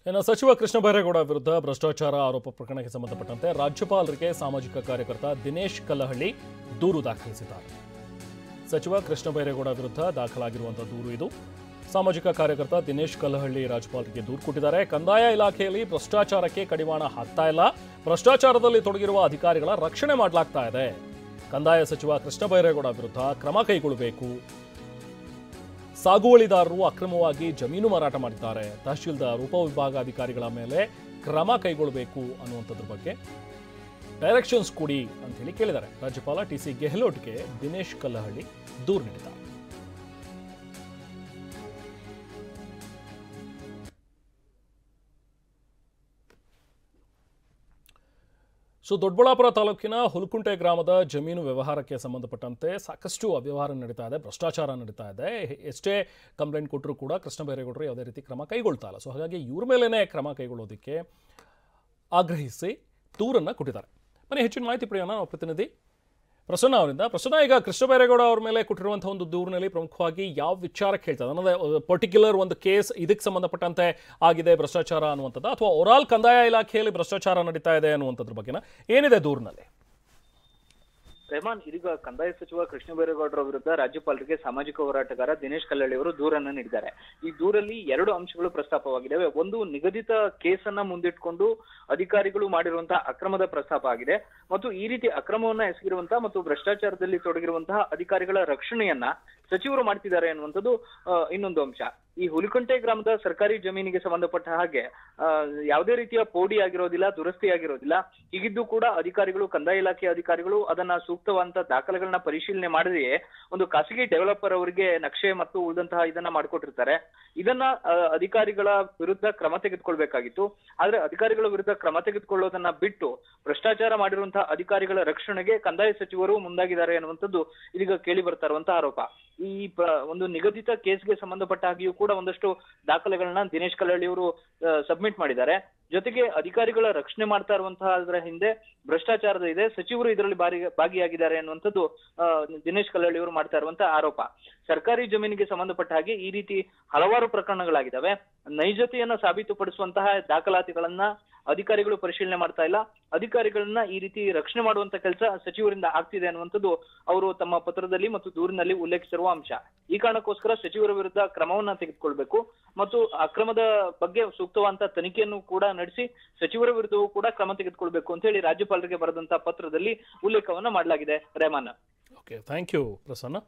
ಇನ್ನು ಸಚಿವ ಕೃಷ್ಣ ಬೈರೇಗೌಡ ವಿರುದ್ಧ ಭ್ರಷ್ಟಾಚಾರ ಆರೋಪ ಪ್ರಕರಣಕ್ಕೆ ಸಂಬಂಧಪಟ್ಟಂತೆ ರಾಜ್ಯಪಾಲರಿಗೆ ಸಾಮಾಜಿಕ ಕಾರ್ಯಕರ್ತ ದಿನೇಶ್ ಕಲ್ಲಹಳ್ಳಿ ದೂರು ದಾಖಲಿಸಿದ್ದಾರೆ. ಸಚಿವ ಕೃಷ್ಣ ಬೈರೇಗೌಡ ವಿರುದ್ಧ ದಾಖಲಾಗಿರುವಂತಹ ದೂರು ಇದು. ಸಾಮಾಜಿಕ ಕಾರ್ಯಕರ್ತ ದಿನೇಶ್ ಕಲ್ಲಹಳ್ಳಿ ರಾಜ್ಯಪಾಲರಿಗೆ ದೂರು ಕೊಟ್ಟಿದ್ದಾರೆ. ಕಂದಾಯ ಇಲಾಖೆಯಲ್ಲಿ ಭ್ರಷ್ಟಾಚಾರಕ್ಕೆ ಕಡಿವಾಣ ಹಾಕ್ತಾ ಇಲ್ಲ, ಭ್ರಷ್ಟಾಚಾರದಲ್ಲಿ ತೊಡಗಿರುವ ಅಧಿಕಾರಿಗಳ ರಕ್ಷಣೆ ಮಾಡಲಾಗ್ತಾ ಇದೆ. ಕಂದಾಯ ಸಚಿವ ಕೃಷ್ಣ ಬೈರೇಗೌಡ ವಿರುದ್ಧ ಕ್ರಮ ಕೈಗೊಳ್ಳಬೇಕು. ಸಾಗುವಳಿದಾರರು ಅಕ್ರಮವಾಗಿ ಜಮೀನು ಮಾರಾಟ ಮಾಡಿದ್ದಾರೆ, ತಹಶೀಲ್ದಾರ್ ಉಪವಿಭಾಗಾಧಿಕಾರಿಗಳ ಮೇಲೆ ಕ್ರಮ ಕೈಗೊಳ್ಳಬೇಕು ಅನ್ನುವಂಥದ್ರ ಬಗ್ಗೆ ಡೈರೆಕ್ಷನ್ಸ್ ಕೊಡಿ ಅಂತ ಹೇಳಿ ಕೇಳಿದ್ದಾರೆ. ರಾಜ್ಯಪಾಲ ಟಿ.ಸಿ. ಗೆಹ್ಲೋಟ್ಗೆ ದಿನೇಶ್ ಕಲ್ಲಹಳ್ಳಿ ದೂರು ನೀಡಿದ್ದಾರೆ. ದೊಡ್ಡಬಳ್ಳಾಪುರ ತಾಲೂಕಿನ ಹುಲಕುಂಟೆ ಗ್ರಾಮದ ಜಮೀನು ವ್ಯವಹಾರಕ್ಕೆ ಸಂಬಂಧಪಟ್ಟಂತೆ ಸಾಕಷ್ಟು ಅವ್ಯವಹಾರ ನಡೀತಾ ಇದೆ, ಭ್ರಷ್ಟಾಚಾರ ನಡೀತಾ ಇದೆ. ಎಷ್ಟೇ ಕಂಪ್ಲೇಂಟ್ ಕೊಟ್ಟರೂ ಕೂಡ ಕೃಷ್ಣ ಬೈರೇಗೌಡರು ಯಾವುದೇ ರೀತಿ ಕ್ರಮ ಕೈಗೊಳ್ತಾ ಇಲ್ಲ. ಹಾಗಾಗಿ ಇವ್ರ ಮೇಲೇ ಕ್ರಮ ಕೈಗೊಳ್ಳೋದಕ್ಕೆ ಆಗ್ರಹಿಸಿ ದೂರನ್ನು ಕೊಟ್ಟಿದ್ದಾರೆ. ಮನೆ ಹೆಚ್ಚಿನ ಮಾಹಿತಿ ಪಡೆಯೋಣ ನಾವು ಪ್ರತಿನಿಧಿ ಪ್ರಸನ್ನ ಅವರಿಂದ. ಪ್ರಸನ್ನ, ಈಗ ಕೃಷ್ಣ ಬೈರೇಗೌಡ ಅವ್ರ ಮೇಲೆ ಕೊಟ್ಟಿರುವಂತಹ ಒಂದು ದೂರಿನಲ್ಲಿ ಪ್ರಮುಖವಾಗಿ ಯಾವ ವಿಚಾರಕ್ಕೆ ಹೇಳ್ತಾರೆ? ಅನ್ನೋದೇ ಪರ್ಟಿಕ್ಯುಲರ್ ಒಂದು ಕೇಸ್ ಇದಕ್ಕೆ ಸಂಬಂಧಪಟ್ಟಂತೆ ಆಗಿದೆ ಭ್ರಷ್ಟಾಚಾರ ಅನ್ನುವಂಥದ್ದು, ಅಥವಾ ಓವರಾಲ್ ಕಂದಾಯ ಇಲಾಖೆಯಲ್ಲಿ ಭ್ರಷ್ಟಾಚಾರ ನಡೀತಾ ಇದೆ ಅನ್ನುವಂಥದ್ರ ಬಗ್ಗೆನ ಏನಿದೆ ದೂರಿನಲ್ಲಿ? ರೆಹಮಾನ್, ಇದೀಗ ಕಂದಾಯ ಸಚಿವ ಕೃಷ್ಣ ಬೈರೇಗೌಡರ ವಿರುದ್ಧ ರಾಜ್ಯಪಾಲರಿಗೆ ಸಾಮಾಜಿಕ ಹೋರಾಟಗಾರ ದಿನೇಶ್ ಕಲ್ಲಹಳ್ಳಿ ಅವರು ದೂರನ್ನು ನೀಡಿದ್ದಾರೆ. ಈ ದೂರಲ್ಲಿ ಎರಡು ಅಂಶಗಳು ಪ್ರಸ್ತಾಪವಾಗಿದ್ದಾವೆ. ಒಂದು, ನಿಗದಿತ ಕೇಸನ್ನ ಮುಂದಿಟ್ಕೊಂಡು ಅಧಿಕಾರಿಗಳು ಮಾಡಿರುವಂತಹ ಅಕ್ರಮದ ಪ್ರಸ್ತಾಪ ಆಗಿದೆ, ಮತ್ತು ಈ ರೀತಿ ಅಕ್ರಮವನ್ನ ಎಸಗಿರುವಂತಹ ಮತ್ತು ಭ್ರಷ್ಟಾಚಾರದಲ್ಲಿ ತೊಡಗಿರುವಂತಹ ಅಧಿಕಾರಿಗಳ ರಕ್ಷಣೆಯನ್ನ ಸಚಿವರು ಮಾಡ್ತಿದ್ದಾರೆ ಅನ್ನುವಂಥದ್ದು ಇನ್ನೊಂದು ಅಂಶ. ಈ ಹುಲಿಕಂಟೆ ಗ್ರಾಮದ ಸರ್ಕಾರಿ ಜಮೀನಿಗೆ ಸಂಬಂಧಪಟ್ಟ ಹಾಗೆ ಯಾವುದೇ ರೀತಿಯ ಪೋಡಿ ಆಗಿರೋದಿಲ್ಲ, ದುರಸ್ತಿ ಆಗಿರೋದಿಲ್ಲ. ಹೀಗಿದ್ದು ಕೂಡ ಅಧಿಕಾರಿಗಳು, ಕಂದಾಯ ಇಲಾಖೆ ಅಧಿಕಾರಿಗಳು ಅದನ್ನ ಸೂಕ್ತವಾದಂತಹ ದಾಖಲೆಗಳನ್ನ ಪರಿಶೀಲನೆ ಮಾಡದೆಯೇ ಒಂದು ಖಾಸಗಿ ಡೆವಲಪರ್ ಅವರಿಗೆ ನಕ್ಷೆ ಮತ್ತು ಉಳಿದಂತಹ ಇದನ್ನ ಮಾಡಿಕೊಟ್ಟಿರ್ತಾರೆ. ಇದನ್ನ ಅಧಿಕಾರಿಗಳ ವಿರುದ್ಧ ಕ್ರಮ ತೆಗೆದುಕೊಳ್ಬೇಕಾಗಿತ್ತು. ಆದ್ರೆ ಅಧಿಕಾರಿಗಳ ವಿರುದ್ಧ ಕ್ರಮ ತೆಗೆದುಕೊಳ್ಳೋದನ್ನ ಬಿಟ್ಟು ಭ್ರಷ್ಟಾಚಾರ ಮಾಡಿರುವಂತಹ ಅಧಿಕಾರಿಗಳ ರಕ್ಷಣೆಗೆ ಕಂದಾಯ ಸಚಿವರು ಮುಂದಾಗಿದ್ದಾರೆ ಅನ್ನುವಂಥದ್ದು ಇದೀಗ ಕೇಳಿ ಬರ್ತಾ ಇರುವಂತಹ ಆರೋಪ. ಈ ಒಂದು ನಿಗದಿತ ಕೇಸ್ಗೆ ಸಂಬಂಧಪಟ್ಟ ಹಾಗೆಯೂ ಕೂಡ ಒಂದಷ್ಟು ದಾಖಲೆಗಳನ್ನ ದಿನೇಶ್ ಕಲ್ಲಹಳ್ಳಿ ಅವರು ಸಬ್ಮಿಟ್ ಮಾಡಿದ್ದಾರೆ. ಜೊತೆಗೆ ಅಧಿಕಾರಿಗಳ ರಕ್ಷಣೆ ಮಾಡ್ತಾ ಇರುವಂತಹ ಅದರ ಹಿಂದೆ ಭ್ರಷ್ಟಾಚಾರದ ಇದೆ, ಸಚಿವರು ಇದರಲ್ಲಿ ಭಾಗಿಯಾಗಿದ್ದಾರೆ ಅನ್ನುವಂಥದ್ದು ದಿನೇಶ್ ಕಲ್ಲಹಳ್ಳಿ ಅವರು ಮಾಡ್ತಾ ಇರುವಂತಹ ಆರೋಪ. ಸರ್ಕಾರಿ ಜಮೀನಿಗೆ ಸಂಬಂಧಪಟ್ಟ ಹಾಗೆ ಈ ರೀತಿ ಹಲವಾರು ಪ್ರಕರಣಗಳಾಗಿದ್ದಾವೆ. ನೈಜತೆಯನ್ನ ಸಾಬೀತುಪಡಿಸುವಂತಹ ದಾಖಲಾತಿಗಳನ್ನ ಅಧಿಕಾರಿಗಳು ಪರಿಶೀಲನೆ ಮಾಡ್ತಾ ಇಲ್ಲ. ಅಧಿಕಾರಿಗಳನ್ನ ಈ ರೀತಿ ರಕ್ಷಣೆ ಮಾಡುವಂತ ಕೆಲಸ ಸಚಿವರಿಂದ ಆಗ್ತಿದೆ ಅನ್ನುವಂಥದ್ದು ಅವರು ತಮ್ಮ ಪತ್ರದಲ್ಲಿ ಮತ್ತು ದೂರಿನಲ್ಲಿ ಉಲ್ಲೇಖಿಸಿರುವ ಅಂಶ. ಈ ಕಾರಣಕ್ಕೋಸ್ಕರ ಸಚಿವರ ವಿರುದ್ಧ ಕ್ರಮವನ್ನ ತೆಗೆದುಕೊಳ್ಬೇಕು ಮತ್ತು ಅಕ್ರಮದ ಬಗ್ಗೆ ಸೂಕ್ತವಾದಂತಹ ತನಿಖೆಯನ್ನು ಕೂಡ ನಡೆಸಿ ಸಚಿವರ ವಿರುದ್ಧವೂ ಕೂಡ ಕ್ರಮ ತೆಗೆದುಕೊಳ್ಬೇಕು ಅಂತ ಹೇಳಿ ರಾಜ್ಯಪಾಲರಿಗೆ ಬರೆದಂತಹ ಪತ್ರದಲ್ಲಿ ಉಲ್ಲೇಖವನ್ನ ಮಾಡಲಾಗಿದೆ. Rahman. Okay, thank you Prasanna.